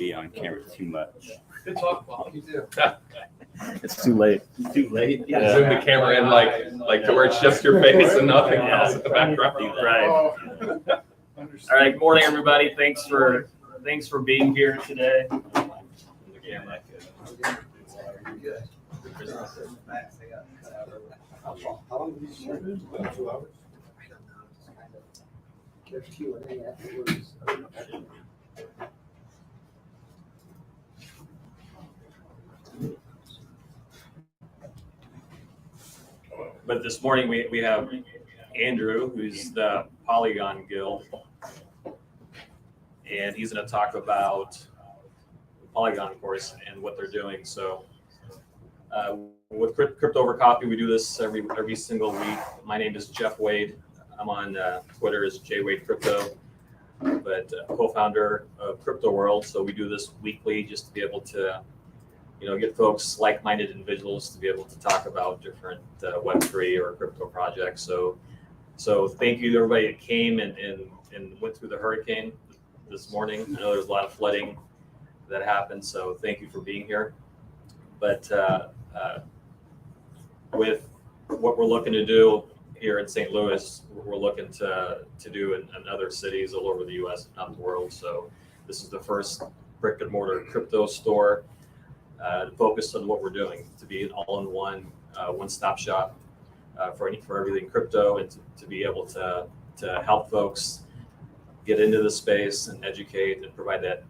be on camera too much. Good talk, Bob. You too. It's too late. Too late. Yeah. Zoom the camera in like to where it's just your face and nothing else in the background. Right. All right. Good morning, everybody. Thanks for being here today. How long did you start? 2 hours? There's Q&A afterwards. But this morning we have Andrew, who's the Polygon Guild, and he's going to talk about the Polygon course and what they're doing. So with Crypto Over Coffee, we do this every single week. My name is Jeff Wade. I'm on Twitter as JWadeCrypto, but co-founder of Crypto World. So we do this weekly just to be able to get folks, like-minded individuals, to be able to talk about different Web3 or crypto projects. So thank you to everybody that came and went through the hurricane this morning. I know there's a lot of flooding that happened, so thank you for being here. But with what we're looking to do here in St. Louis, we're looking to do in other cities all over the U.S., if not the world. So this is the first brick and mortar crypto store focused on what we're doing, to be an all-in-one, one-stop shop for everything crypto, and to be able to help folks get into the space and educate and provide that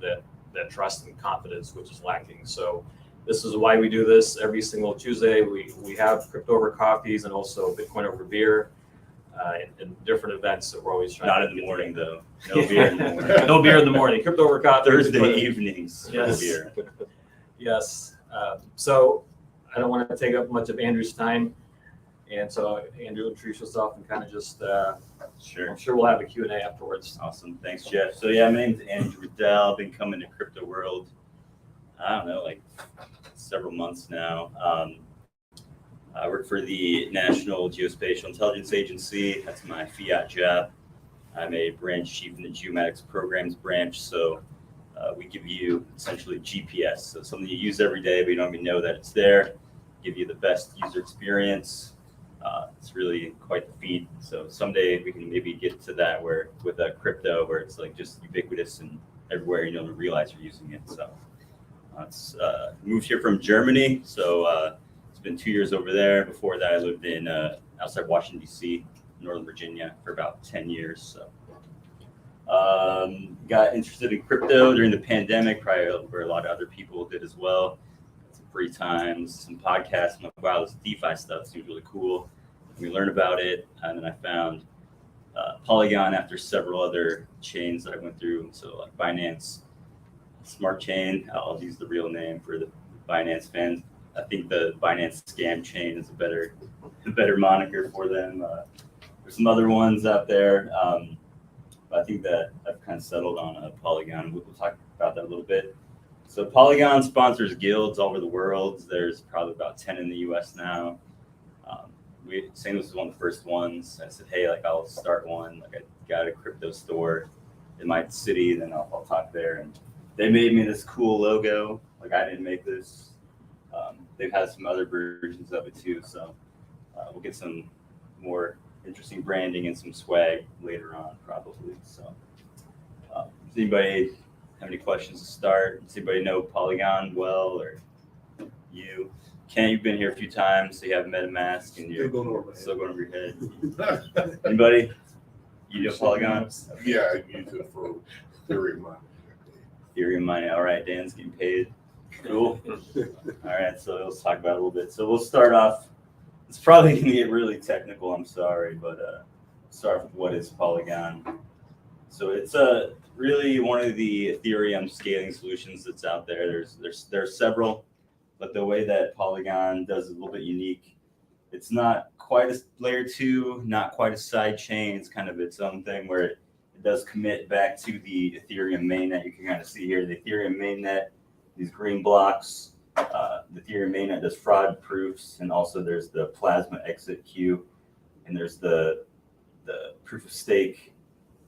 trust and confidence, which is lacking. So this is why we do this every single Tuesday. We have Crypto Over Coffees and also Bitcoin Over Beer and different events that we're always trying. Not in the morning though. No beer in the morning. No beer in the morning. Crypto Over Coffee. Thursday evenings. Yes. Beer. Yes. So I don't want to take up much of Andrew's time. And so Andrew, introduce yourself and kind of just, Sure. I'm sure we'll have a Q&A afterwards. Awesome. Thanks, Jeff. So yeah, my name's Andrew Riddell. I've been coming to Crypto World, I don't know, like several months now. I work for the National Geospatial Intelligence Agency. That's my fiat job. I'm a branch chief in the Geomatics Programs branch. So we give you essentially GPS. So something you use every day, but you don't even know that it's there. Give you the best user experience. It's really quite the feat. So someday we can maybe get to that where with a crypto where it's like just ubiquitous and everywhere you don't realize you're using it. So it's moved here from Germany. So it's been 2 years over there. Before that, I lived in outside Washington, D.C., Northern Virginia for about 10 years. So got interested in crypto during the pandemic, probably where a lot of other people did as well. Some free times, some podcasts. I'm like, wow, this DeFi stuff seems really cool. We learned about it, and then I found Polygon after several other chains that I went through. So like Binance Smart Chain, I'll use the real name for the Binance fans. I think the Binance Scam Chain is the better moniker for them. There's some other ones out there. But I think that I've kind of settled on Polygon. We'll talk about that a little bit. So Polygon sponsors guilds all over the world. There's probably about 10 in the US now. Santos was one of the first ones. I said, hey, like I'll start one. Like I got a crypto store in my city, then I'll talk there. And they made me this cool logo. Like I didn't make this. They've had some other versions of it too. So we'll get some more interesting branding and some swag later on probably. So does anybody have any questions to start? Does anybody know Polygon well, or you? Ken, you've been here a few times, so you have MetaMask and you're still going over your head. Anybody? You know Polygon? Yeah, I use it for theory mining. Theory mining. All right, Dan's getting paid. Cool. All right, so let's talk about it a little bit. So we'll start off. It's probably going to get really technical, I'm sorry, but start with what is Polygon. So it's really one of the Ethereum scaling solutions that's out there. There's several. But the way that Polygon does is a little bit unique. It's not quite a layer 2, not quite a side chain. It's kind of its own thing where it does commit back to the Ethereum mainnet. You can kind of see here the Ethereum mainnet, these green blocks. The Ethereum mainnet does fraud proofs, and also there's the Plasma exit queue, and there's the proof of stake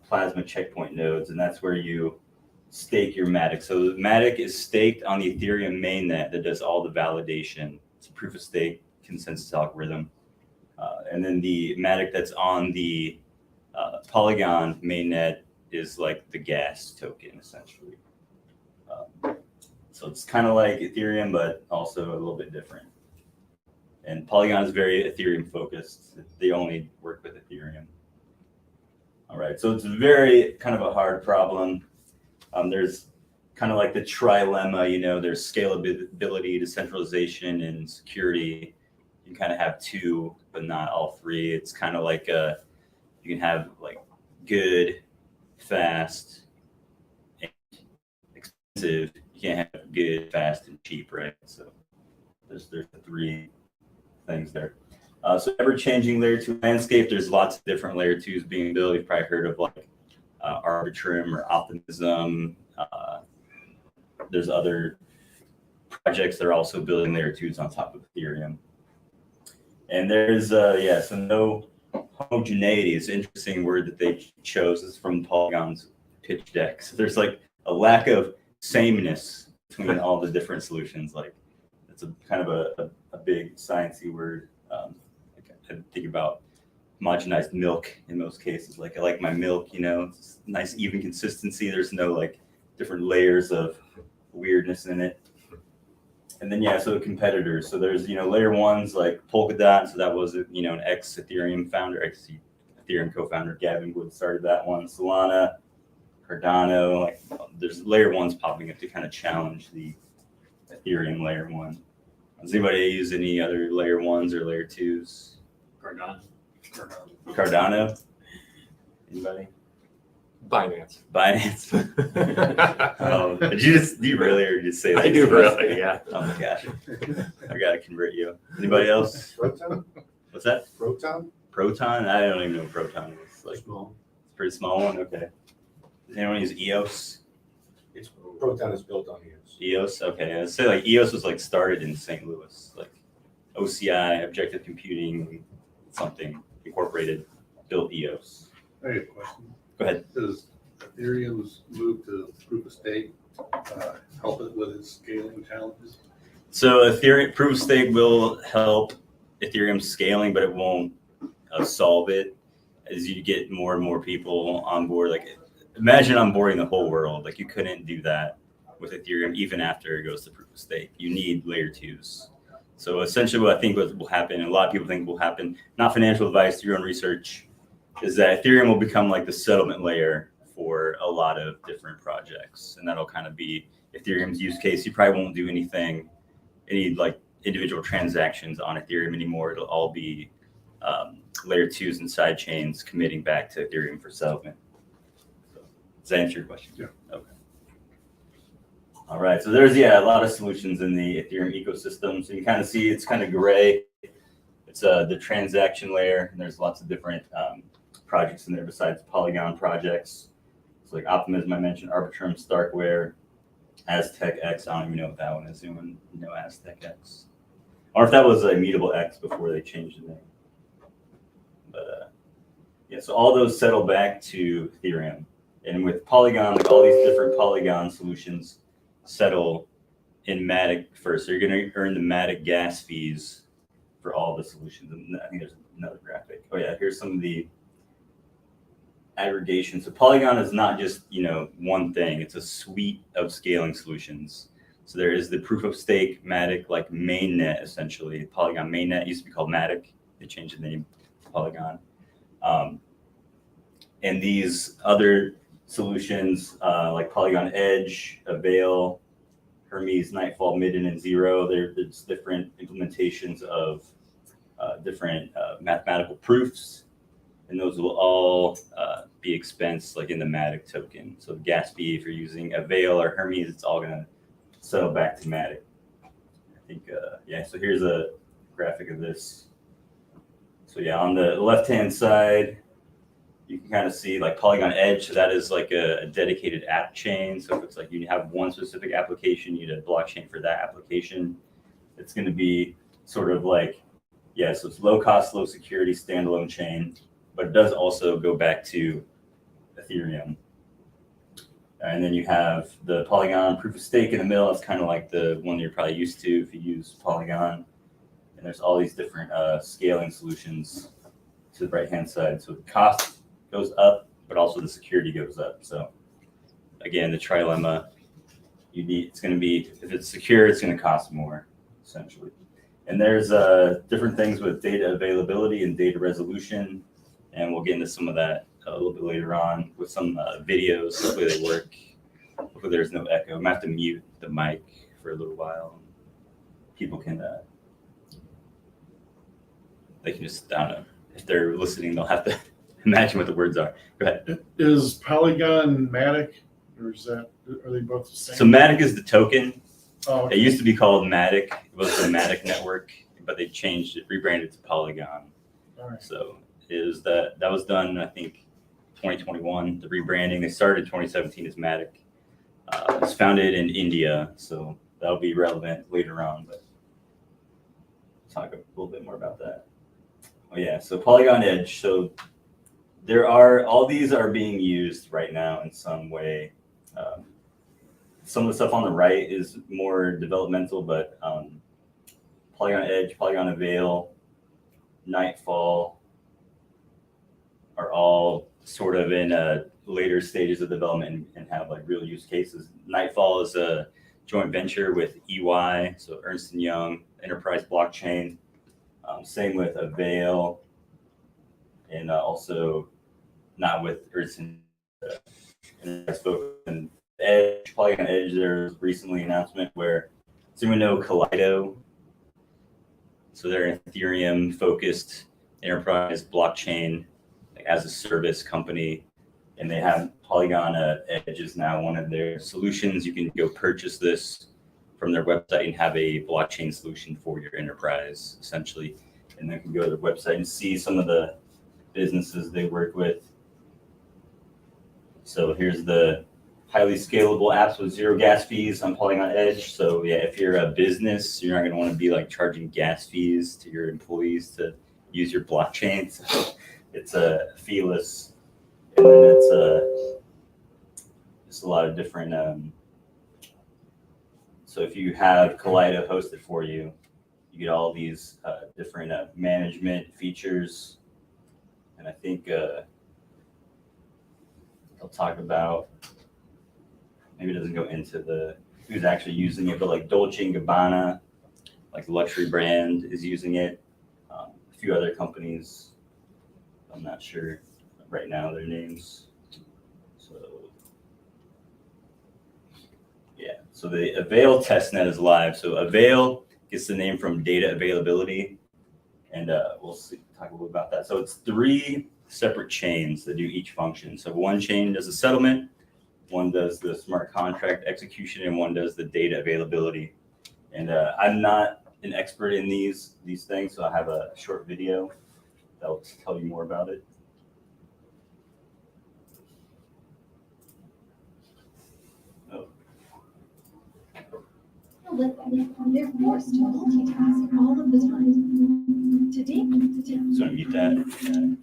Plasma checkpoint nodes, and that's where you stake your Matic. So the Matic is staked on the Ethereum mainnet that does all the validation. It's a proof of stake consensus algorithm. And then the Matic that's on the Polygon mainnet is like the gas token, essentially. So it's kind of like Ethereum, but also a little bit different. And Polygon is very Ethereum focused. They only work with Ethereum. All right, so it's very kind of a hard problem. There's kind of like the trilemma, you know, there's scalability, decentralization, and security. You kind of have two, but not all three. It's kind of like you can have like good, fast, and expensive. You can't have good, fast, and cheap, right? So there's the three things there. So ever-changing layer 2 landscape. There's lots of different layer 2s being built. You've probably heard of like Arbitrum or Optimism. There's other projects that are also building layer 2s on top of Ethereum. And there's so no homogeneity. It's an interesting word that they chose. It's from Polygon's pitch deck. So there's like a lack of sameness between all the different solutions. Like it's a kind of a big sciencey word. I think about homogenized milk in most cases. Like I like my milk, you know, it's nice even consistency. There's no like different layers of weirdness in it. And then so competitors. So there's layer 1s like Polkadot. So that was an ex-Ethereum founder, ex-Ethereum co-founder Gavin Wood started that one. Solana, Cardano. Like there's layer 1s popping up to kind of challenge the Ethereum layer 1. Does anybody use any other layer 1s or layer 2s? Cardano? Anybody? Binance. Oh, did you really or just say that? I do really, yeah. Oh my gosh. I gotta convert you. Anybody else? Proton? What's that? Proton? Proton? I don't even know what Proton is. Like Small. it's a pretty small one. Okay. Does anyone use EOS? Proton is built on EOS. EOS? Okay. I'd say like EOS was like started in St. Louis. Like OCI, Objective Computing, something incorporated, built EOS. I have a question. Go ahead. Does Ethereum's move to proof of stake help it with its scaling challenges? So Ethereum proof of stake will help Ethereum scaling, but it won't solve it as you get more and more people on board. Like imagine onboarding the whole world. Like you couldn't do that with Ethereum even after it goes to proof of stake. You need layer 2s. So essentially what I think will happen, and a lot of people think will happen, not financial advice, your own research, is that Ethereum will become like the settlement layer for a lot of different projects. And that'll kind of be Ethereum's use case. You probably won't do any like individual transactions on Ethereum anymore. It'll all be layer 2s and side chains committing back to Ethereum for settlement. So, does that answer your question? Yeah. Okay. All right. So there's a lot of solutions in the Ethereum ecosystem. So you kind of see it's kind of gray. It's the transaction layer, and there's lots of different projects in there besides Polygon projects. So like Optimism, I mentioned, Arbitrum, Starkware, Aztec X. I don't even know what that one is. Anyone know Aztec X? Or if that was Immutable X before they changed the name. But so all those settle back to Ethereum. And with Polygon, like all these different Polygon solutions settle in Matic first. So you're going to earn the Matic gas fees for all the solutions. And I think there's another graphic. Oh yeah, here's some of the aggregation. So Polygon is not just one thing. It's a suite of scaling solutions. So there is the proof of stake Matic like mainnet, essentially. Polygon mainnet used to be called Matic. They changed the name to Polygon. And these other solutions like Polygon Edge, Avail, Hermes, Nightfall, Midden, and Zero. There's different implementations of different mathematical proofs, and those will all be expensed like in the Matic token. So the gas fee, if you're using Avail or Hermes, it's all going to settle back to Matic. I think, so here's a graphic of this. So on the left-hand side, you can kind of see like Polygon Edge. So that is like a dedicated app chain. So if it's like you have one specific application, you need a blockchain for that application. It's going to be sort of like, so it's low cost, low security, standalone chain, but it does also go back to Ethereum. And then you have the Polygon proof of stake in the middle. That's kind of like the one you're probably used to if you use Polygon. And there's all these different scaling solutions to the right-hand side. So the cost goes up, but also the security goes up. So again, the trilemma, it's going to be, if it's secure, it's going to cost more, essentially. And there's different things with data availability and data resolution. And we'll get into some of that a little bit later on with some videos, hopefully they work. Hopefully there's no echo. I'm going to have to mute the mic for a little while. People can, they can just, I don't know, if they're listening, they'll have to imagine what the words are. Go ahead. Is Polygon Matic, or are they both the same? So Matic is the token. Oh, It okay. used to be called Matic. It was the Matic network, but they changed it, rebranded to Polygon. All right. So that was done, I think, 2021, the rebranding. They started in 2017 as Matic. It's founded in India, so that'll be relevant later on, but talk a little bit more about that. Oh yeah, so Polygon Edge. So all these are being used right now in some way. Some of the stuff on the right is more developmental, but Polygon Edge, Polygon Avail, Nightfall are all sort of in later stages of development and have like real use cases. Nightfall is a joint venture with EY, so Ernst & Young, Enterprise Blockchain. Same with Avail, and also not with Ernst & and Edge, Polygon Edge. There's recently an announcement where, does anyone know Kaleido? So they're an Ethereum-focused enterprise blockchain, like as a service company, and they have Polygon Edge is now one of their solutions. You can go purchase this from their website and have a blockchain solution for your enterprise, essentially. And then you can go to their website and see some of the businesses they work with. So here's the highly scalable apps with zero gas fees on Polygon Edge. So yeah, if you're a business, you're not going to want to be like charging gas fees to your employees to use your blockchain. So it's a feeless, and then it's a lot of different. So if you have Kaleido hosted for you, you get all these different management features, and I think they'll talk about. Maybe it doesn't go into who's actually using it, but like Dolce & Gabbana, like luxury brand, is using it. A few other companies, I'm not sure right now their names. So yeah, so the Avail testnet is live. So Avail gets the name from data availability, and we'll talk a little about that. So it's 3 separate chains that do each function. So one chain does the settlement, one does the smart contract execution, and one does the data availability. And I'm not an expert in these things, so I have a short video that'll tell you more about it. Oh. They're forced to multitask all of the time. Today, So mute that.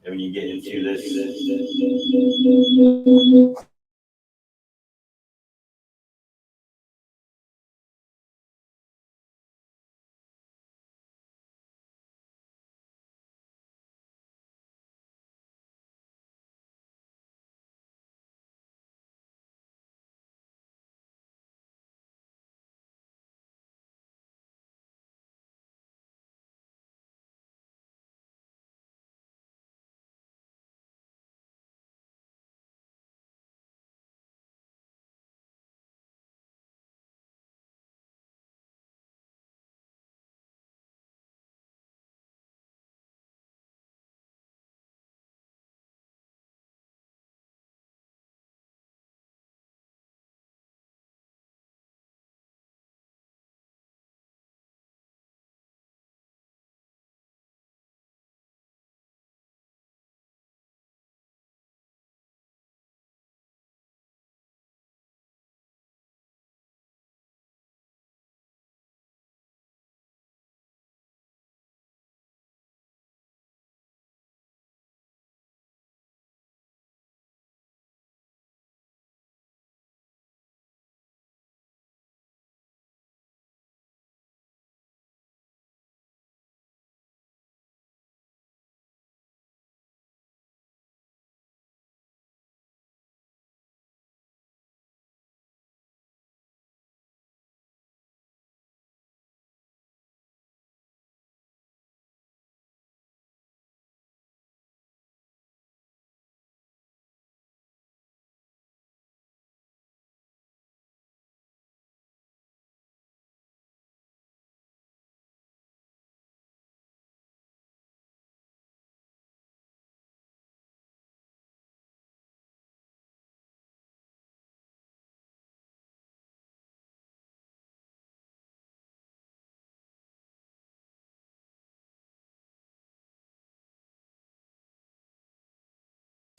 And when you get into this,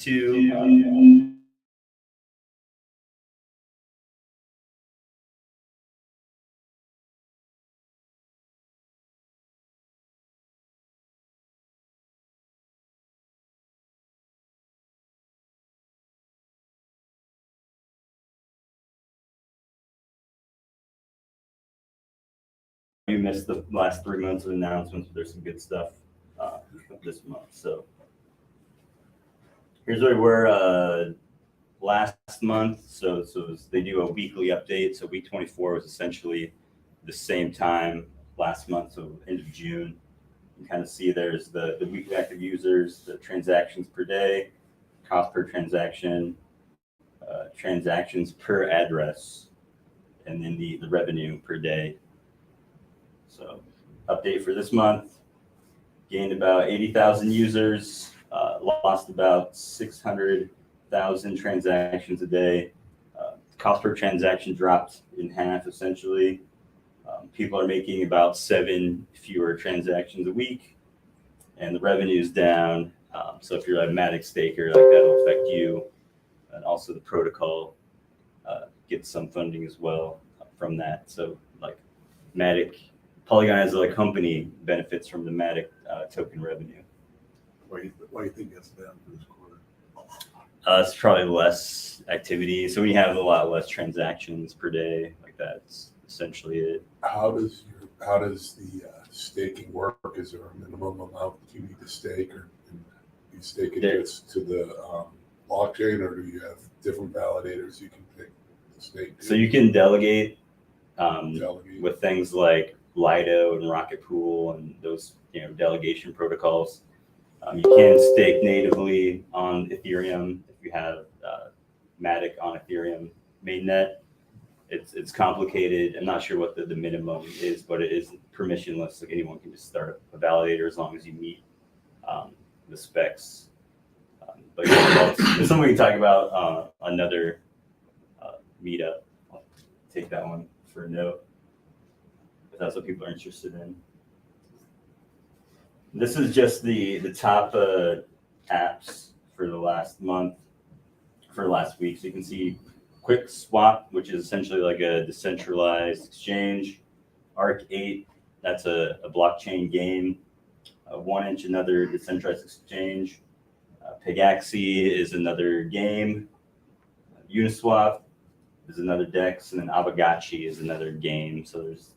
to you missed the last 3 months of announcements, but there's some good stuff this month. So here's where we were last month. So they do a weekly update. So week 24 was essentially the same time last month, so end of June. You can kind of see there's the weekly active users, the transactions per day, cost per transaction, transactions per address, and then the revenue per day. So update for this month, gained about 80,000 users, lost about 600,000 transactions a day. Cost per transaction dropped in half essentially. People are making about 7 fewer transactions a week, and the revenue is down. So if you're a Matic staker, like that'll affect you, and also the protocol gets some funding as well from that. So like Matic, Polygon as a company benefits from the Matic token revenue. Why do you think that's down for this quarter? It's probably less activity. So we have a lot less transactions per day. Like that's essentially it. How does the staking work? Is there a minimum amount that you need to stake, or do you stake it just to the blockchain, or do you have different validators you can pick to stake to? So you can delegate Delegate. with things like Lido and Rocket Pool and those delegation protocols. You can stake natively on Ethereum if you have Matic on Ethereum mainnet. It's complicated. I'm not sure what the minimum is, but it is permissionless. Like anyone can just start a validator as long as you meet the specs. But it's something we can talk about another meetup. I'll take that one for a note if that's what people are interested in. This is just the top apps for the last month, for last week. So you can see Quick Swap, which is essentially like a decentralized exchange. Arc 8, that's a blockchain game. 1inch, another decentralized exchange. Pegaxi is another game. Uniswap is another DEX, and then Aavegotchi is another game. So there's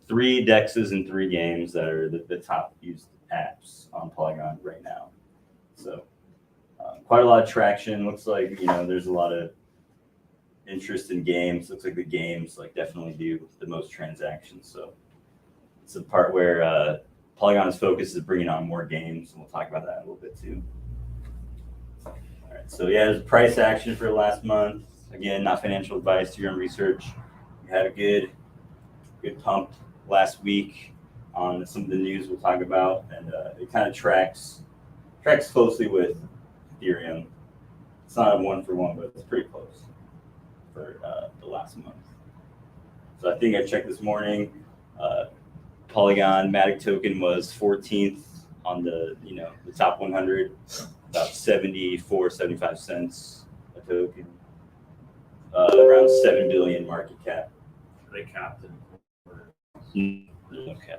3 DEXs and 3 games that are the top used apps on Polygon right now. So quite a lot of traction. Looks like, there's a lot of interest in games. Looks like the games definitely do the most transactions. So it's the part where Polygon's focus is bringing on more games, and we'll talk about that a little bit too. All right, so yeah, there's price action for last month. Again, not financial advice, to your own research. We had a good pump last week on some of the news we'll talk about, and it kind of tracks closely with Ethereum. It's not a 1-for-1, but it's pretty close for the last month. So I think I checked this morning. Polygon Matic token was 14th on the top 100, about 75 cents a token, around 7 billion market cap. They capped it. Okay.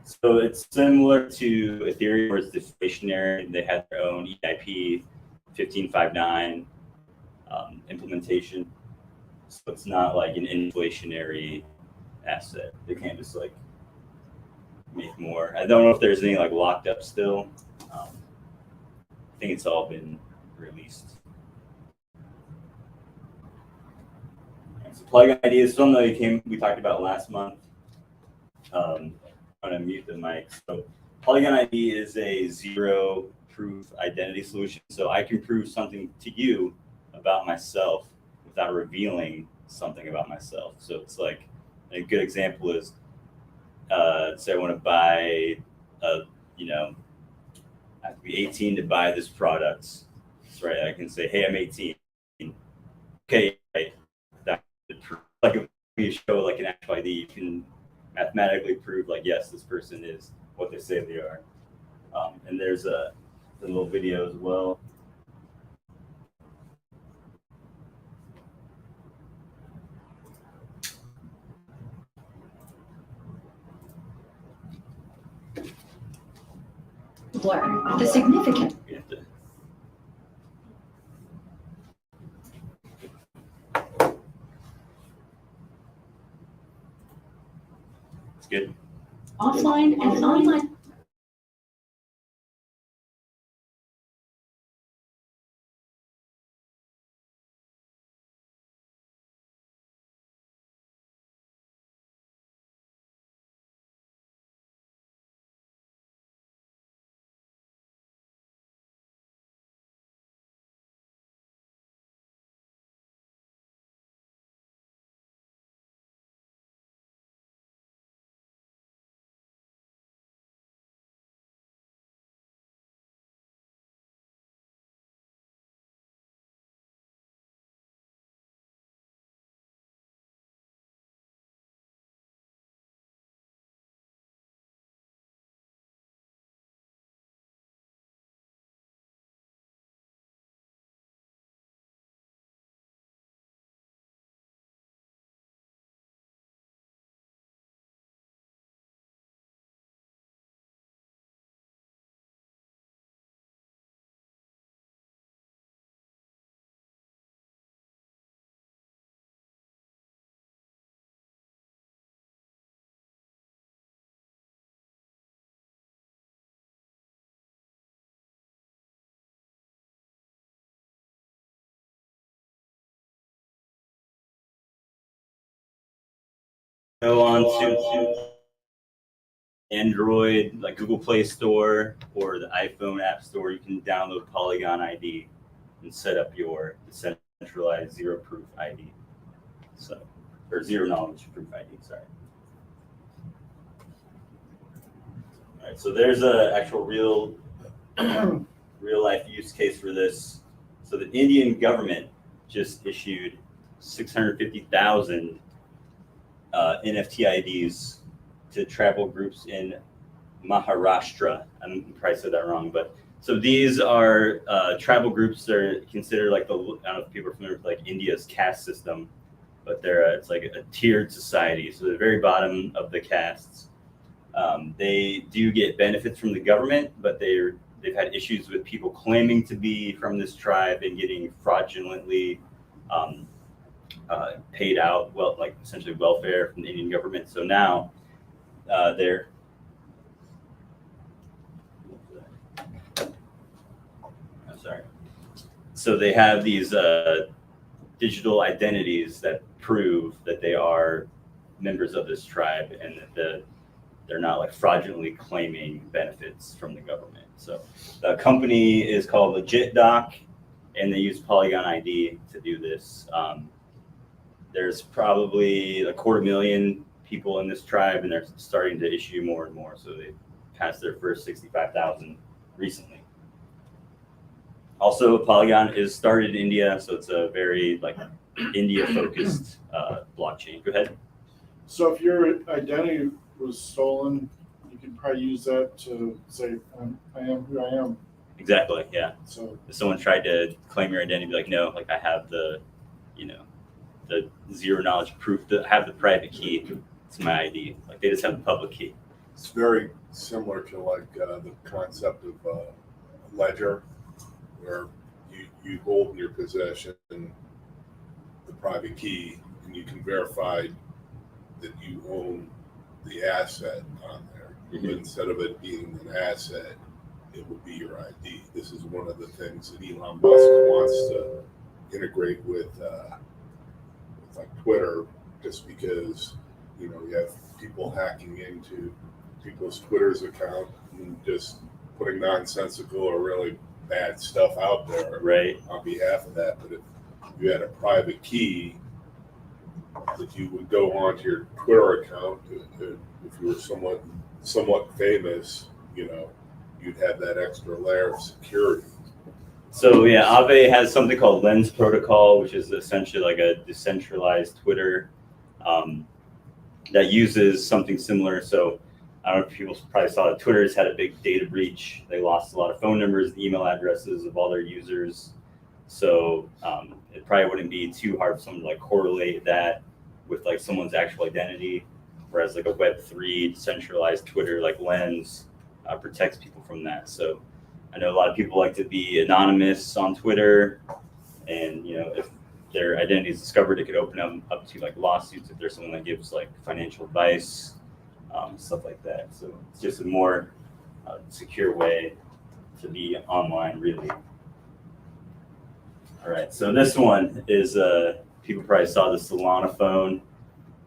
So it's similar to Ethereum, where it's deflationary. They had their own EIP 1559 implementation. So it's not like an inflationary asset. They can't just make more. I don't know if there's any locked up still. I think it's all been released. And so Polygon Id is something that we talked about last month. I'm going to mute the mic. So Polygon Id is a zero proof identity solution. So I can prove something to you about myself without revealing something about myself. So it's like a good example is, say I want to buy I have to be 18 to buy this product. That's right. I can say, hey, I'm 18. Okay, right. That if you show an actual ID, you can mathematically prove yes, this person is what they say they are. And there's a little video as well. Blur the significant. You have to- It's good. Offline and online. Go on to Android, Google Play Store or the iPhone App Store. You can download Polygon ID and set up your decentralized zero proof ID. So, or zero knowledge proof ID, sorry. All right, so there's a actual real life use case for this. So the Indian government just issued 650,000 NFT IDs to tribal groups in Maharashtra. I probably said that wrong, but so these are tribal groups that are considered I don't know if people are familiar with India's caste system, but it's a tiered society. So the very bottom of the castes, they do get benefits from the government, but they're they've had issues with people claiming to be from this tribe and getting fraudulently paid out, well, like essentially welfare from the Indian government. So now they're I'm sorry. So they have these digital identities that prove that they are members of this tribe and that they're not like fraudulently claiming benefits from the government. So the company is called LegitDoc, and they use Polygon Id to do this. There's probably 250,000 people in this tribe, and they're starting to issue more and more. So they passed their first 65,000 recently. Also, Polygon is started in India, so it's a very like India-focused blockchain. Go ahead. So if your identity was stolen, you could probably use that to say, I am who I am. Exactly. Yeah. So If someone tried to claim your identity, be like, no, like I have the, the zero knowledge proof to have the private key to my ID. Like they just have the public key. It's very similar to like the concept of ledger, where you hold in your possession the private key, and you can verify that you own the asset on there. But instead of it being an asset, it would be your ID. This is one of the things that Elon Musk wants to integrate with like Twitter, just because you have people hacking into people's Twitter's account and just putting nonsensical or really bad stuff out there Right. on behalf of that. But if you had a private key that you would go onto your Twitter account, if you were somewhat famous, you'd have that extra layer of security. So yeah, Aave has something called Lens Protocol, which is essentially like a decentralized Twitter that uses something similar. So I don't know if people probably saw that Twitter's had a big data breach. They lost a lot of phone numbers, email addresses of all their users. So it probably wouldn't be too hard for someone to like correlate that with like someone's actual identity. Whereas like a Web3 decentralized Twitter like Lens protects people from that. So I know a lot of people like to be anonymous on Twitter, and if their identity is discovered, it could open them up to like lawsuits if there's someone that gives like financial advice, stuff like that. So it's just a more secure way to be online, really. All right, so this one is people probably saw the Solana phone.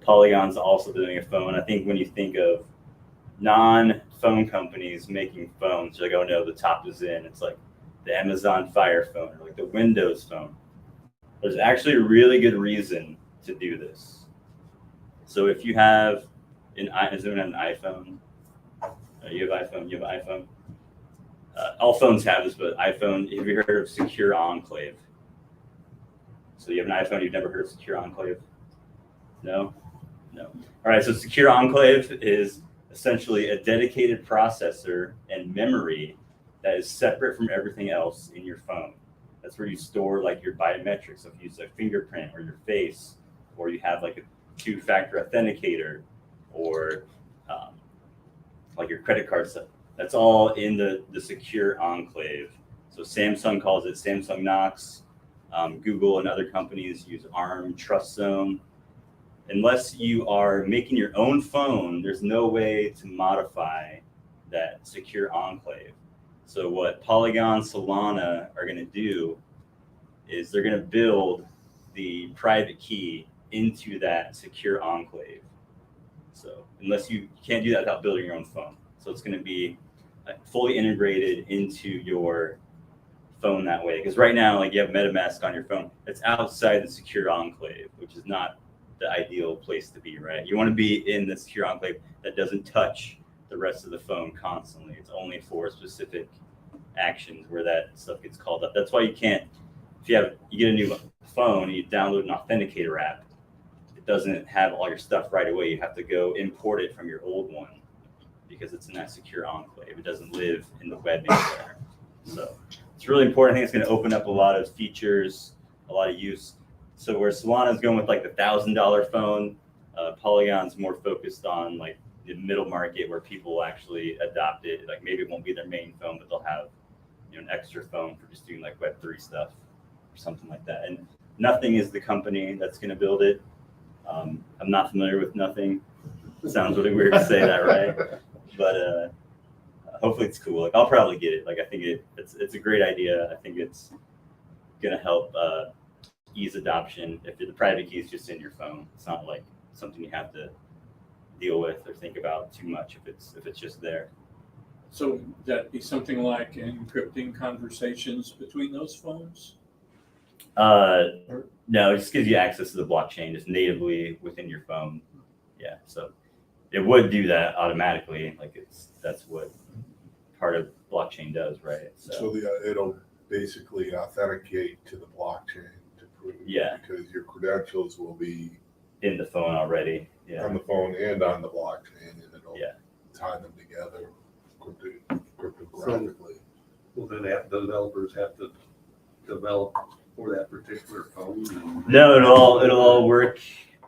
Polygon's also doing a phone. I think when you think of non-phone companies making phones, you're like, oh no, the top is in. It's like the Amazon Fire phone or like the Windows phone. There's actually a really good reason to do this. So if you have an iPhone, you have iPhone. All phones have this, but iPhone, have you heard of Secure Enclave? So you have an iPhone, you've never heard of Secure Enclave? No? All right, so Secure Enclave is essentially a dedicated processor and memory that is separate from everything else in your phone. That's where you store like your biometrics. So if you use a fingerprint or your face, or you have like a two-factor authenticator, or like your credit card stuff, that's all in the Secure Enclave. So Samsung calls it Samsung Knox. Google and other companies use ARM Trust Zone. Unless you are making your own phone, there's no way to modify that Secure Enclave. So what Polygon Solana are going to do is they're going to build the private key into that Secure Enclave. So unless you can't do that without building your own phone. So it's going to be fully integrated into your phone that way. Because right now, like you have MetaMask on your phone, it's outside the Secure Enclave, which is not the ideal place to be, right? You want to be in the Secure Enclave that doesn't touch the rest of the phone constantly. It's only for specific actions where that stuff gets called up. That's why you can't, if you get a new phone and you download an authenticator app, it doesn't have all your stuff right away. You have to go import it from your old one because it's in that Secure Enclave. It doesn't live in the web anywhere. So it's really important. I think it's going to open up a lot of features, a lot of use. So where Solana is going with like the $1,000 phone, Polygon's more focused on like the middle market where people will actually adopt it. Like maybe it won't be their main phone, but they'll have an extra phone for just doing like Web3 stuff or something like that. And Nothing is the company that's going to build it. I'm not familiar with Nothing. Sounds really weird to say that, right? But hopefully it's cool. Like I'll probably get it. Like I think it's a great idea. I think it's gonna help ease adoption. If the private key is just in your phone, it's not like something you have to deal with or think about too much if it's just there. So would that be something like encrypting conversations between those phones? No, it just gives you access to the blockchain just natively within your phone. Yeah, so it would do that automatically. Like that's what part of blockchain does, right? So it'll basically authenticate to the blockchain to prove, Yeah, because your credentials will be in the phone already. Yeah, on the phone and on the blockchain, and it'll Yeah. tie them together cryptographically. Will then the developers have to develop for that particular phone? No, it'll all work.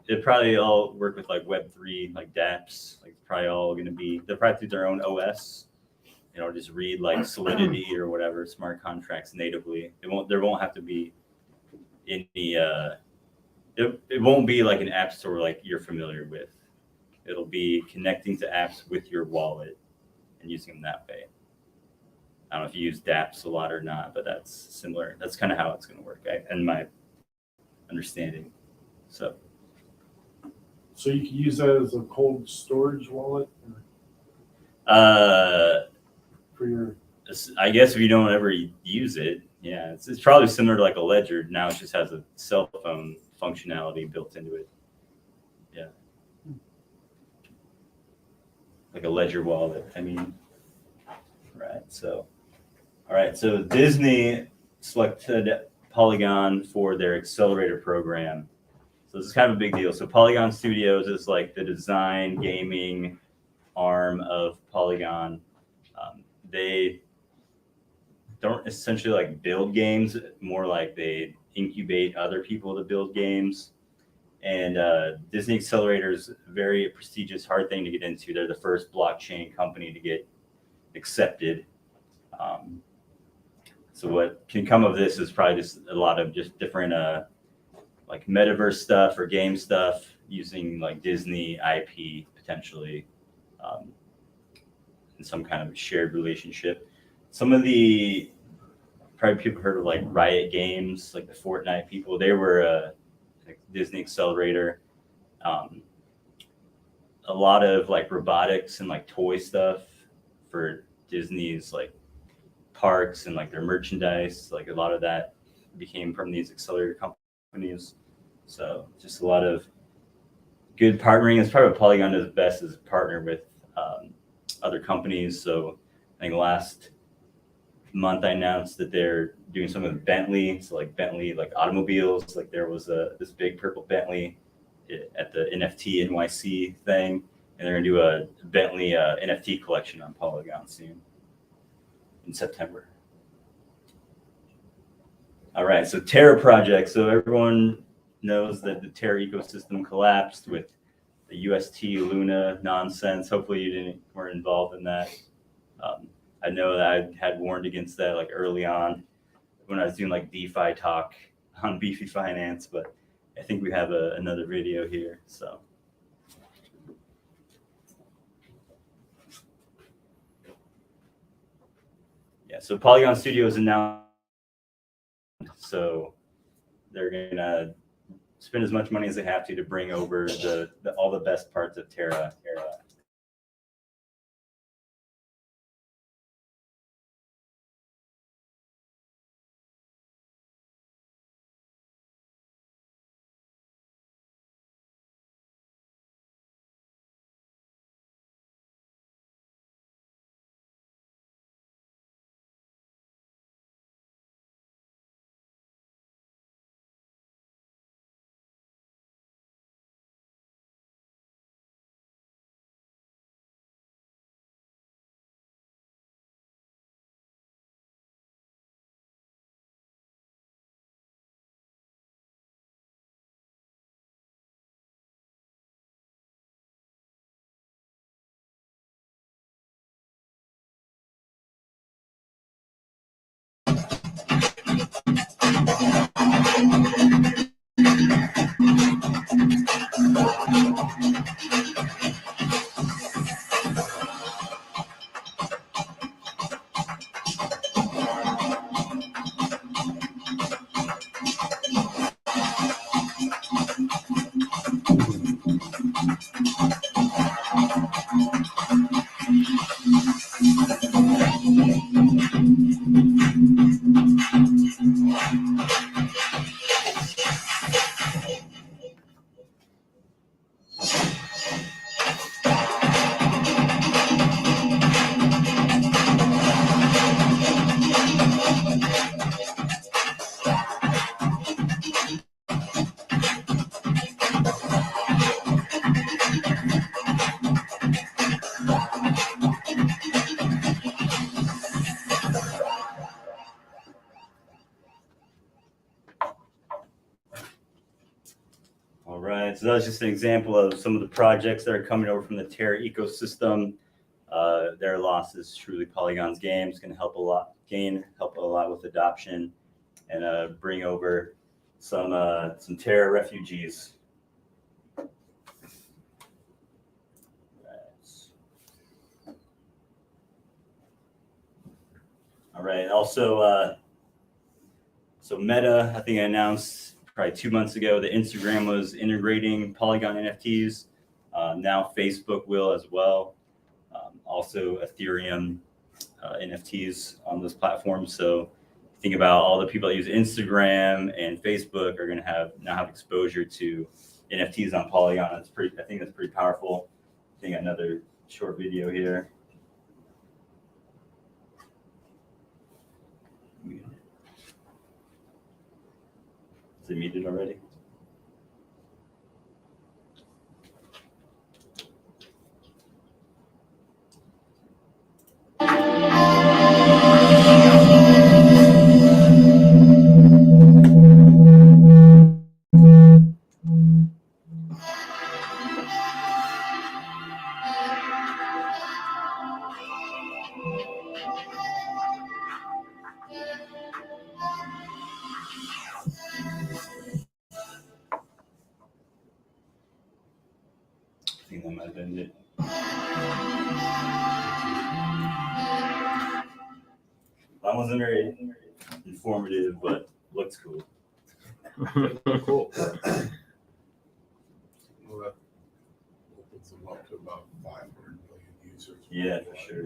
It probably all work with like Web3, like dApps. Like it's probably all going to be. They'll probably do their own OS. You know, just read like Solidity or whatever smart contracts natively. There won't have to be any. It won't be like an app store like you're familiar with. It'll be connecting to apps with your wallet and using them that way. I don't know if you use dApps a lot or not, but that's similar. That's kind of how it's going to work, in my understanding. So you can use that as a cold storage wallet for your. I guess if you don't ever use it, yeah, it's probably similar to like a ledger. Now it just has a cell phone functionality built into it. Yeah, like a ledger wallet. I mean, right. So, all right. So Disney selected Polygon for their accelerator program. So this is kind of a big deal. So Polygon Studios is like the design gaming arm of Polygon. They don't essentially like build games, more like they incubate other people to build games. And Disney Accelerator is a very prestigious, hard thing to get into. They're the first blockchain company to get accepted. So what can come of this is probably just a lot of just different like metaverse stuff or game stuff using like Disney IP potentially in some kind of shared relationship. Some of the probably people heard of like Riot Games, like the Fortnite people. They were like Disney Accelerator. A lot of like robotics and like toy stuff for Disney's like parks and like their merchandise. Like a lot of that became from these accelerator companies. So just a lot of good partnering. It's probably what Polygon does best is partner with other companies. So I think last month I announced that they're doing something with Bentley. So like Bentley, like automobiles, like there was this big purple Bentley at the NFT NYC thing. And they're gonna do a Bentley NFT collection on Polygon soon in September. All right, so Terra project. So everyone knows that the Terra ecosystem collapsed with the UST Luna nonsense. Hopefully you weren't involved in that. I know that I had warned against that like early on when I was doing like DeFi talk on Beefy Finance, but I think we have another video here. So. Yeah, so Polygon Studios announced, so they're gonna spend as much money as they have to bring over all the best parts of Terra All right, so that was just an example of some of the projects that are coming over from the Terra ecosystem. Their loss is truly Polygon's game. It's going to help a lot with adoption and bring over some Terra refugees. All right. Also, so Meta, I think I announced probably 2 months ago that Instagram was integrating Polygon NFTs. Now Facebook will as well. Also Ethereum NFTs on those platforms. So think about all the people that use Instagram and Facebook are going to now have exposure to NFTs on Polygon. I think that's pretty powerful. I think another short video here. Is it muted already? I think that might have been it. That wasn't very informative, but looks cool. Cool. Well, that opens them up to about 500 million users. Yeah, for sure.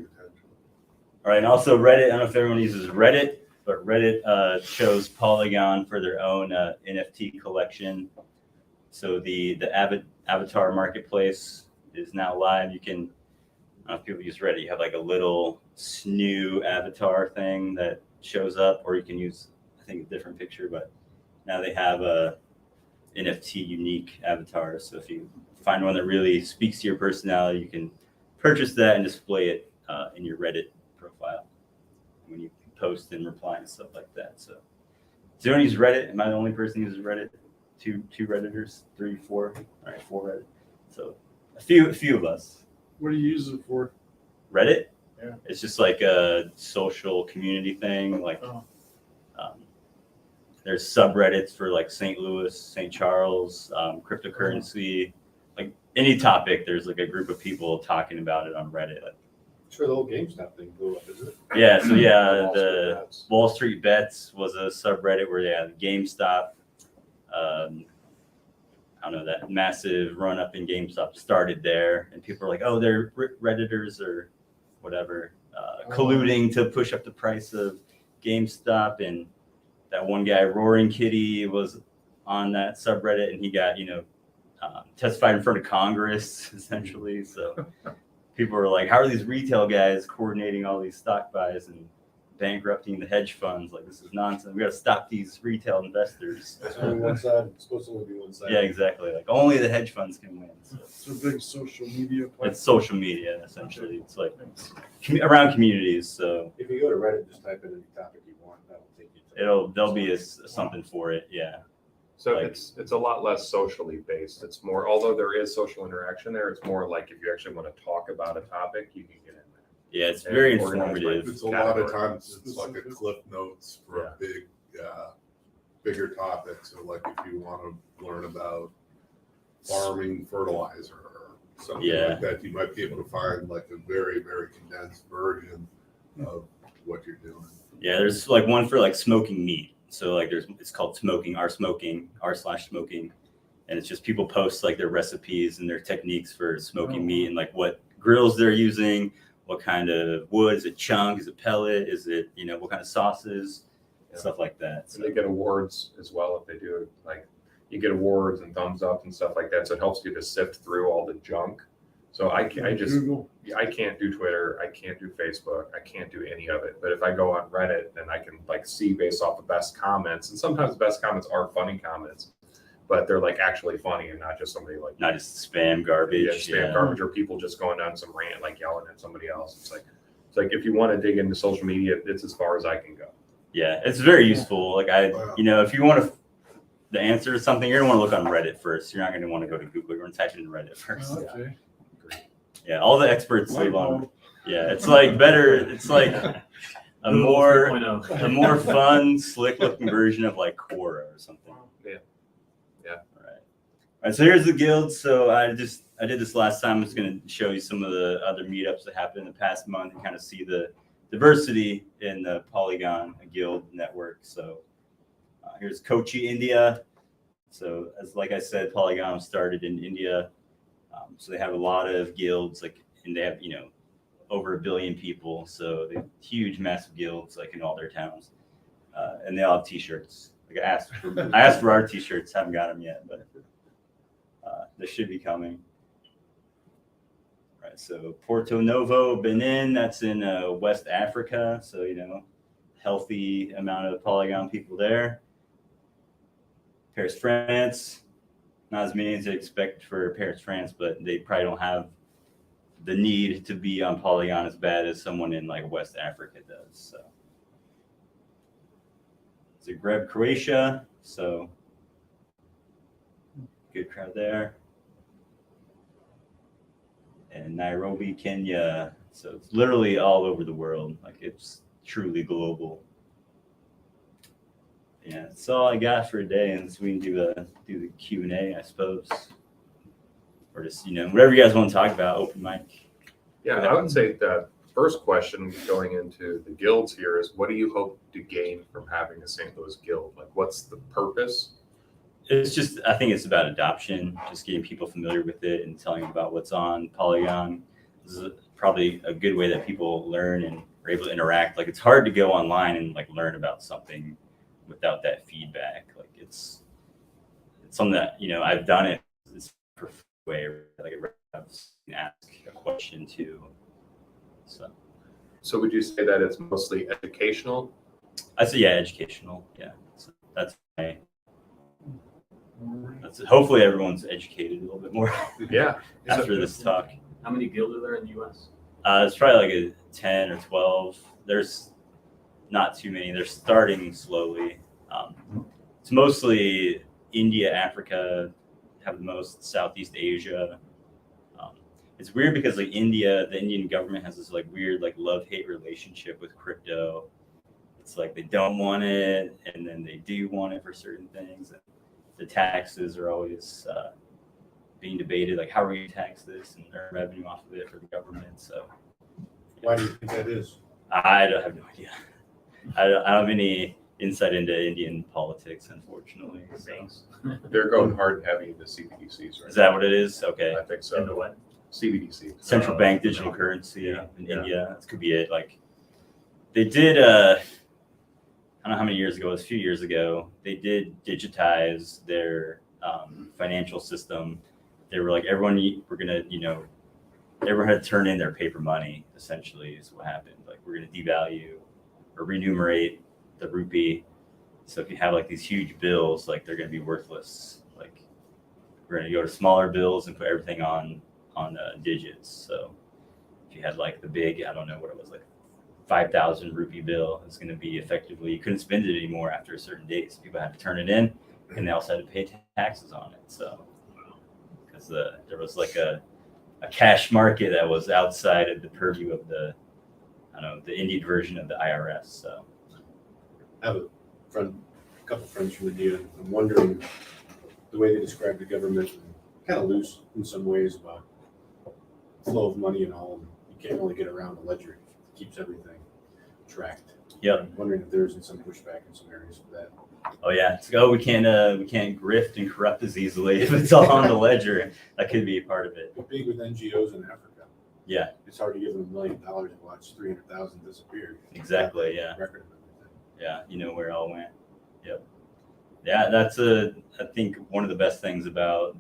All right, and also Reddit. I don't know if everyone uses Reddit, but Reddit chose Polygon for their own NFT collection. So the avatar marketplace is now live. You can, I don't know if people use Reddit, you have like a little snoo avatar thing that shows up, or you can use, I think, a different picture, but now they have a NFT unique avatar. So if you find one that really speaks to your personality, you can purchase that and display it in your Reddit profile when you post and reply and stuff like that. So does anyone use Reddit? Am I the only person who uses Reddit? Two Redditors, 3, 4, all right, 4 Reddit. So a few of us. What do you use it for? Reddit? Yeah. It's just like a social community thing. Like there's subreddits for like St. Louis, St. Charles, cryptocurrency, like any topic. There's like a group of people talking about it on Reddit. Like, Sure, the whole GameStop thing blew up, isn't it? yeah, so yeah, Wall Street the Bets. Wall Street Bets was a subreddit where they had GameStop. I don't know, that massive run up in GameStop started there, and people are like, oh, they're Redditors or whatever, colluding to push up the price of GameStop. And that one guy, Roaring Kitty, was on that subreddit, and he got, testified in front of Congress, essentially. So people were like, how are these retail guys coordinating all these stock buys and bankrupting the hedge funds? Like, this is nonsense. We got to stop these retail investors. It's only one side. It's supposed to only be one side. Yeah, exactly. Like, only the hedge funds can win. So It's a big social media platform. it's social media, essentially. It's like around communities. So If you go to Reddit, just type in any topic you want. That'll take you to there'll be something for it. Yeah. So Like- it's a lot less socially based. It's more, although there is social interaction there, it's more like if you actually want to talk about a topic, you can get in there. Yeah, it's Yeah, very organized by- informative. It's a lot of Category. times, it's like a cliff notes for a bigger topic. So like if you want to learn about farming fertilizer or something Yeah. like that, you might be able to find like a very, very condensed version of what you're doing. Yeah, there's like one for like smoking meat. So like it's called r/smoking, and it's just people post like their recipes and their techniques for smoking meat and like what grills they're using, what kind of wood, is it chunk, is it pellet, is it, you know, what kind of sauces, stuff like that. And they get awards as well if they do it. Like you get awards and thumbs up and stuff like that. So it helps you to sift through all the junk. So I can't do Twitter. I can't do Facebook. I can't do any of it. But if I go on Reddit, then I can like see based off the best comments. And sometimes the best comments are funny comments, but they're like actually funny and not just somebody like not just spam garbage. Garbage or people just going down some rant like yelling at somebody else. It's like if you want to dig into social media, it's as far as I can go. Yeah, it's very useful. Like you know, if you want the answer to something, you're gonna want to look on Reddit first. You're not gonna want to go to Google. You're gonna type it in Reddit first. Okay. Yeah, all the experts live on. Yeah, it's like better. It's like a more fun, slick looking version of like Quora or something. Yeah. All right. So here's the guild. So I did this last time. I'm just gonna show you some of the other meetups that happened in the past month and kind of see the diversity in the Polygon Guild network. So here's Kochi, India. So like I said, Polygon started in India. So they have a lot of guilds, and they have, you know, over 1 billion people. So they have huge, massive guilds, like in all their towns. And they all have T-shirts. Like I asked for our T-shirts, haven't got them yet, but they should be coming. Right. So Porto Novo, Benin, that's in West Africa. So, you know, healthy amount of Polygon people there. Paris, France. Not as many as I expect for Paris, France, but they probably don't have the need to be on Polygon as bad as someone in like West Africa does. So Zagreb, Croatia. So good crowd there. And Nairobi, Kenya. So it's literally all over the world. Like it's truly global. Yeah, that's all I got for today, and so we can do the Q&A, I suppose, or just, you know, whatever you guys want to talk about. Open mic. Yeah, I would say the first question going into the guilds here is, what do you hope to gain from having a St. Louis guild? Like, what's the purpose? It's just, I think it's about adoption, just getting people familiar with it and telling them about what's on Polygon. This is probably a good way that people learn and are able to interact. Like, it's hard to go online and like learn about something without that feedback. Like it's something that, you know, I've done it. It's a perfect way, like I can ask a question too. So would you say that it's mostly educational? I say, yeah, educational. Yeah, so that's hopefully everyone's educated a little bit more. Yeah. After this talk. How many guilds are there in the U.S.? It's probably like a 10 or 12. There's not too many. They're starting slowly. It's mostly India, Africa, have the most. Southeast Asia. It's weird because like India, the Indian government has this like weird like love-hate relationship with crypto. It's like they don't want it, and then they do want it for certain things. And the taxes are always being debated. Like, how are we tax this and earn revenue off of it for the government? So, Why do you think that is? I have no idea. I don't have any insight into Indian politics, unfortunately. So. They're going hard and heavy into CBDCs right Is that what it is? Okay. I think so. Into what? CBDC. Central bank digital currency in Yeah. India. That could be it. Like they did, I don't know how many years ago, it was a few years ago, they did digitize their financial system. They were like, everyone had to turn in their paper money, essentially, is what happened. Like, we're going to devalue or remunerate the rupee. So if you have like these huge bills, like they're going to be worthless. Like, we're going to go to smaller bills and put everything on digits. So if you had like the big, I don't know what it was, like 5,000 rupee bill, it's going to be effectively, you couldn't spend it anymore after a certain date. So people had to turn it in, and they also had to pay taxes on it. So because there was like a cash market that was outside of the purview of the Indian version of the IRS. So I have a couple friends from India. I'm wondering the way they describe the government, kind of loose in some ways about flow of money and all. And you can't really get around the ledger. It keeps everything tracked. Yep. I'm wondering if there isn't some pushback in some areas of that. oh yeah, it's like, we can't grift and corrupt as easily if it's all on the ledger. That could be a part of it. Big with NGOs in Africa. Yeah, It's hard to give them $1 million and watch 300,000 disappear. exactly. Yeah. Record of everything. Yeah, you know where it all went. Yep. Yeah, that's I think one of the best things about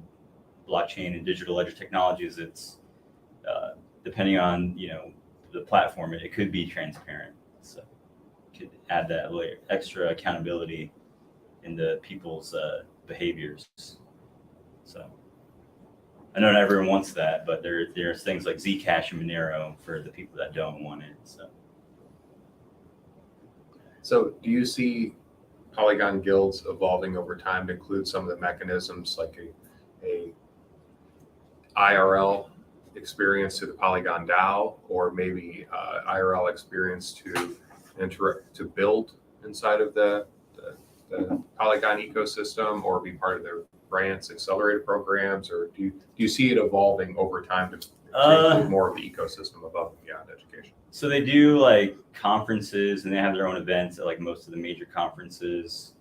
blockchain and digital ledger technology is it's depending on the platform, it could be transparent. So it could add that layer, extra accountability into people's behaviors. So I know not everyone wants that, but there's things like Zcash and Monero for the people that don't want it. So do you see Polygon guilds evolving over time to include some of the mechanisms like a IRL experience to the Polygon DAO, or maybe IRL experience to build inside of the Polygon ecosystem, or be part of their grants, accelerated programs, or do you see it evolving over time to include more of the ecosystem above and beyond education? So they do like conferences, and they have their own events at like most of the major conferences.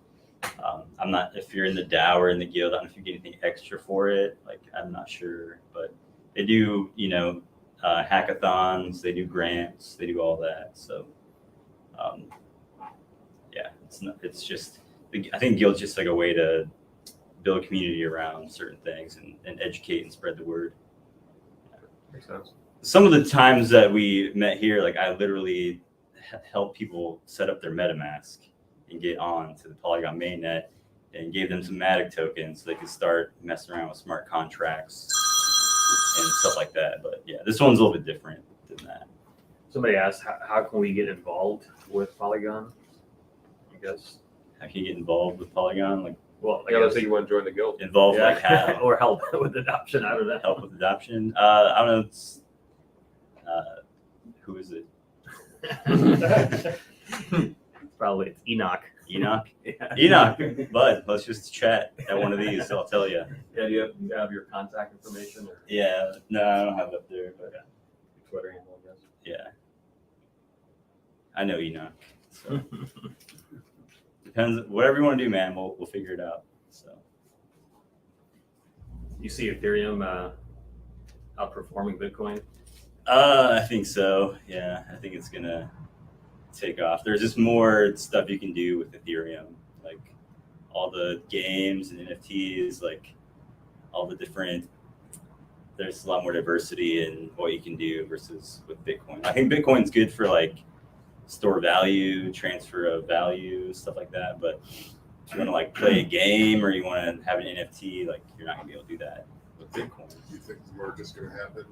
I'm not, if you're in the DAO or in the guild, I don't know if you get anything extra for it. Like, I'm not sure, but they do, hackathons, they do grants, they do all that. So, yeah, it's just, I think guild's just like a way to build a community around certain things and educate and spread the word. Makes sense. Some of the times that we met here, like I literally helped people set up their MetaMask and get on to the Polygon mainnet, and gave them some Matic tokens so they could start messing around with smart contracts and stuff like that. But yeah, this one's a little bit different than that. Somebody asked, how can we get involved with Polygon? I guess. How can you get involved with Polygon? Like, Well, I Yeah, let's guess say you want to join the guild. involved, like how? or help with adoption. I don't know. Help with adoption? I don't know. It's, who is it? Probably it's Enoch. Enoch? Yeah. Enoch, bud, let's just chat at one of these. I'll tell you. Yeah, do you have your contact information or Yeah, no, I don't have it up there, but Twitter handle, I guess? yeah. I know Enoch. So depends, whatever you want to do, man, we'll figure it out. So You see Ethereum outperforming Bitcoin? I think so. Yeah, I think it's gonna take off. There's just more stuff you can do with Ethereum, like all the games and NFTs, like all the different. There's a lot more diversity in what you can do versus with Bitcoin. I think Bitcoin's good for like store value, transfer of value, stuff like that. But if you want to like play a game or you want to have an NFT, like you're not gonna be able to do that with Bitcoin. Do you think the merge is gonna happen?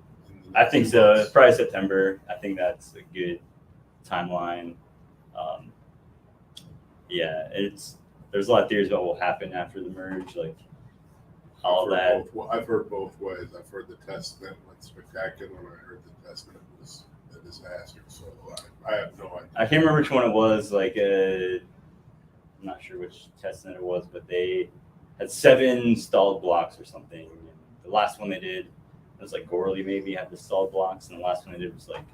in the I next think few so. months? Probably September. I think that's a good timeline. Yeah, there's a lot of theories about what will happen after the merge, like all that. I've heard both ways. I've heard the testnet went spectacular, and I heard the testnet was a disaster. So I have no idea. I can't remember which one it was. Like, I'm not sure which testnet it was, but they had 7 stalled blocks or something. The last one they did was like Gorley maybe had the stalled blocks, and the last one they did was like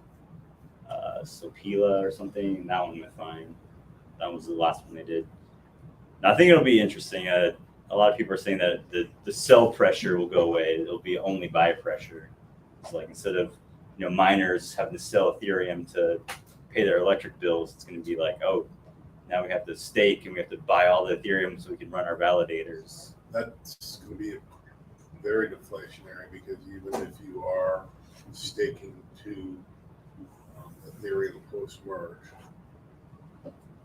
Sopila or something. And that one went fine. That was the last one they did. And I think it'll be interesting. A lot of people are saying that the sell pressure will go away. It'll be only buy pressure. It's like instead of miners having to sell Ethereum to pay their electric bills, it's going to be like, oh, now we have to stake and we have to buy all the Ethereum so we can run our validators. That's going to be very deflationary, because even if you are staking to Ethereum post-merge,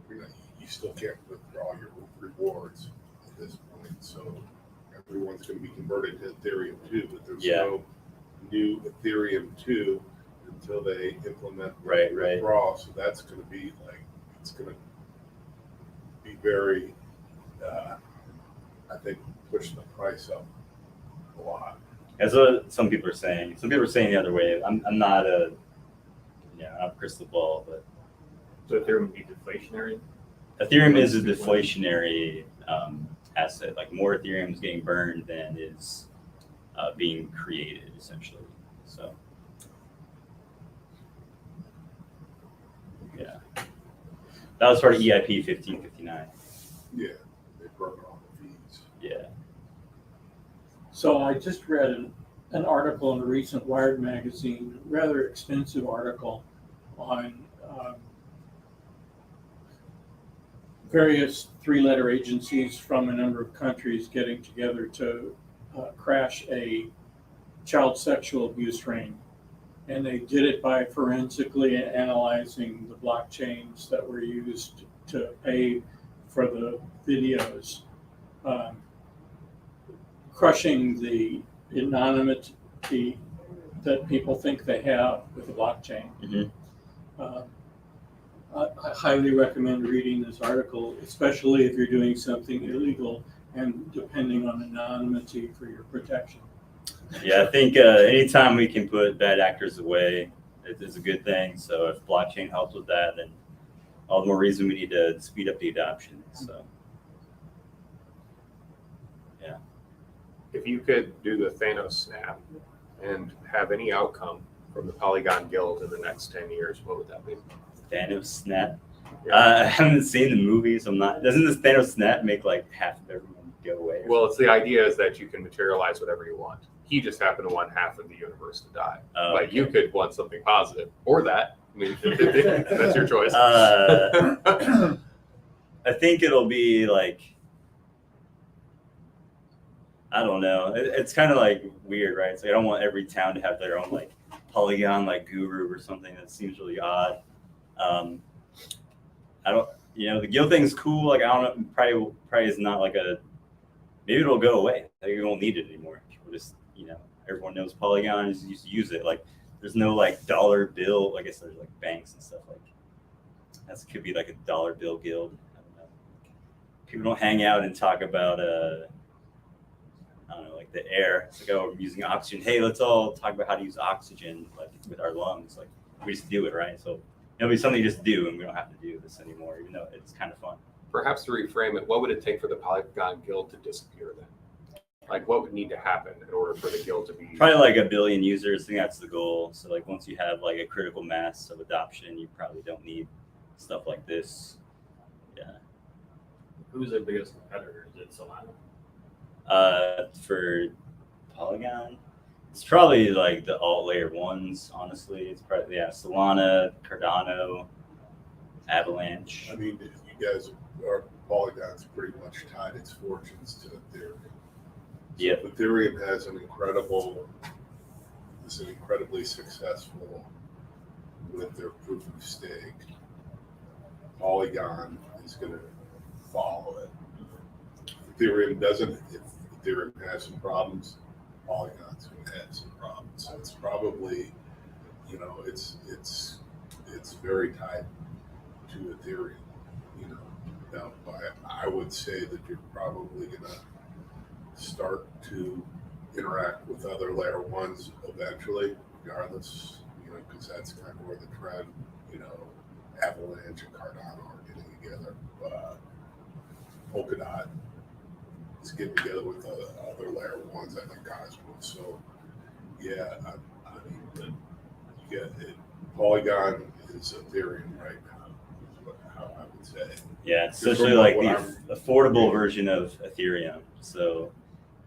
you still can't withdraw your rewards at this point. So everyone's going to be converted to Ethereum 2, but there's no new Ethereum 2 until they implement Right. withdrawal. So that's going to be like, it's going to be very, I think, push the price up a lot. As what some people are saying. Some people are saying the other way. I'm not a crystal ball, but So Ethereum would be deflationary? Ethereum is a deflationary asset. Like more Ethereum is getting burned than is being created, essentially. So, yeah, that was part of EIP 1559. Yeah, they burn all the fees. Yeah. So I just read an article in a recent Wired magazine, rather extensive article on various three-letter agencies from a number of countries getting together to crash a child sexual abuse ring. And they did it by forensically analyzing the blockchains that were used to pay for the videos, crushing the anonymity that people think they have with the blockchain. Mhm. I highly recommend reading this article, especially if you're doing something illegal and depending on anonymity for your protection. Yeah, I think anytime we can put bad actors away, it is a good thing. So if blockchain helps with that, then all the more reason we need to speed up the adoption. So yeah. If you could do the Thanos snap and have any outcome from the Polygon Guild in the next 10 years, what would that be? Thanos snap. Yeah. I haven't seen the movie, so I'm not. Doesn't this Thanos snap make like half of everyone go away? Well, it's the idea is that you can materialize whatever you want. He just happened to want half of the universe to die. Oh, But okay. you could want something positive or that. I mean, that's your choice. I think it'll be like, I don't know. It's kind of like weird, right? It's like I don't want every town to have their own like Polygon like guru or something. That seems really odd. I don't, the guild thing's cool. Like, I don't know, probably is not like maybe it'll go away. Like, you won't need it anymore. People just, everyone knows Polygon is used to use it. Like, there's no like dollar bill. I guess there's like banks and stuff like that. Could be like a dollar bill guild. I don't know. People don't hang out and talk about, I don't know, like the air. It's like, oh, we're using oxygen. Hey, let's all talk about how to use oxygen like with our lungs. Like, we just do it, right? So it'll be something you just do, and we don't have to do this anymore, even though it's kind of fun. Perhaps to reframe it, what would it take for the Polygon Guild to disappear then? Like, what would need to happen in order for the guild to be? Probably like 1 billion users. I think that's the goal. So like once you have like a critical mass of adoption, you probably don't need stuff like this. Yeah. Who's their biggest competitor? Is it Solana? For Polygon, it's probably like the alt layer ones. Honestly, it's probably Solana, Cardano, Avalanche. I mean, you guys are Polygon's pretty much tied its fortunes to Ethereum. Yeah. Ethereum has is incredibly successful with their proof of stake. Polygon is going to follow it. If Ethereum has some problems, Polygon's going to have some problems. So it's probably, it's very tied to Ethereum. Now I would say that you're probably going to start to interact with other layer ones eventually, regardless, because that's kind of where the trend, Avalanche and Cardano are getting together. Polkadot is getting together with other layer ones, I think, Cosmos. So, yeah, I mean, Polygon is Ethereum right now, is how I would say. Yeah, it's Just essentially from like what the affordable version of Ethereum. So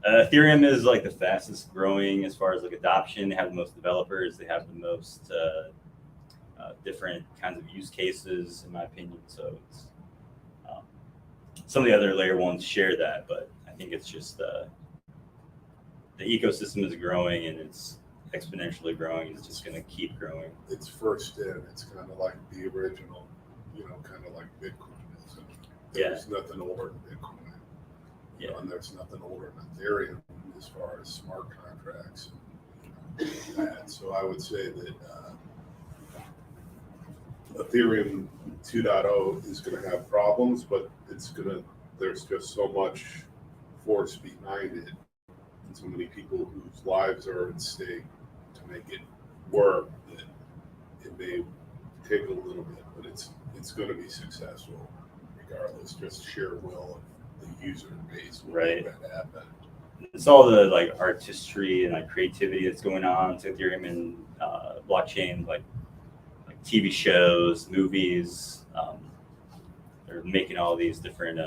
Ethereum is like the fastest growing as far as like adoption. They have the most developers. They have the most different kinds of use cases, in my opinion. So it's, some of the other layer ones share that, but I think it's just the ecosystem is growing and it's exponentially growing. It's just going to keep growing. It's first in. It's kind of like the original, kind of like Bitcoin is. There's nothing older than Bitcoin. And there's nothing older than Ethereum as far as smart contracts and that. So I would say that Ethereum 2.0 is going to have problems, but there's just so much force behind it and so many people whose lives are at stake to make it work that it may take a little bit, but it's going to be successful regardless, just sheer will of the user base will Right. make that happen. It's all the like artistry and like creativity that's going on to Ethereum and blockchain, like TV shows, movies. They're making all these different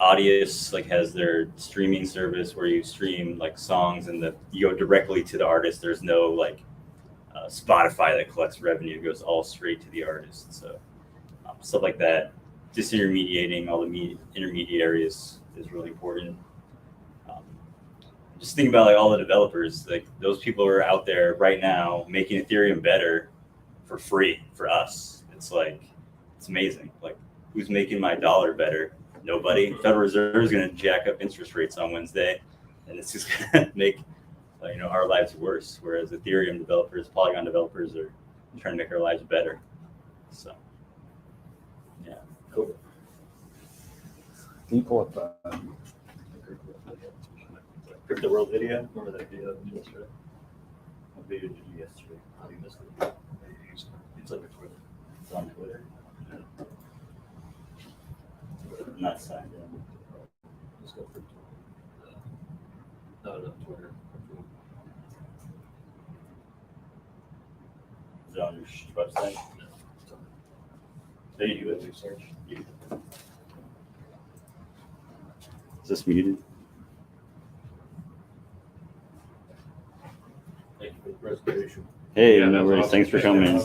Audius like has their streaming service where you stream like songs and you go directly to the artist. There's no like Spotify that collects revenue. It goes all straight to the artist. So stuff like that, disintermediating all the intermediaries is really important. Just think about like all the developers, like those people are out there right now making Ethereum better for free for us. It's like, it's amazing. Like who's making my dollar better? Nobody. Federal Reserve is going to jack up interest rates on Wednesday, and it's just going to make our lives worse. Whereas Ethereum developers, Polygon developers are trying to make our lives better. So, yeah. Cool. Can you pull up Crypto World video. Remember that video yesterday? What video did you yesterday? How do you miss it? It's like a Twitter. It's on Twitter. I'm not signed in. Let's go for no, Twitter. Is it on your website? There you do it. Research. Is this muted? Thank you for the presentation. Hey, Yeah, no that was worries. awesome. Thanks for coming.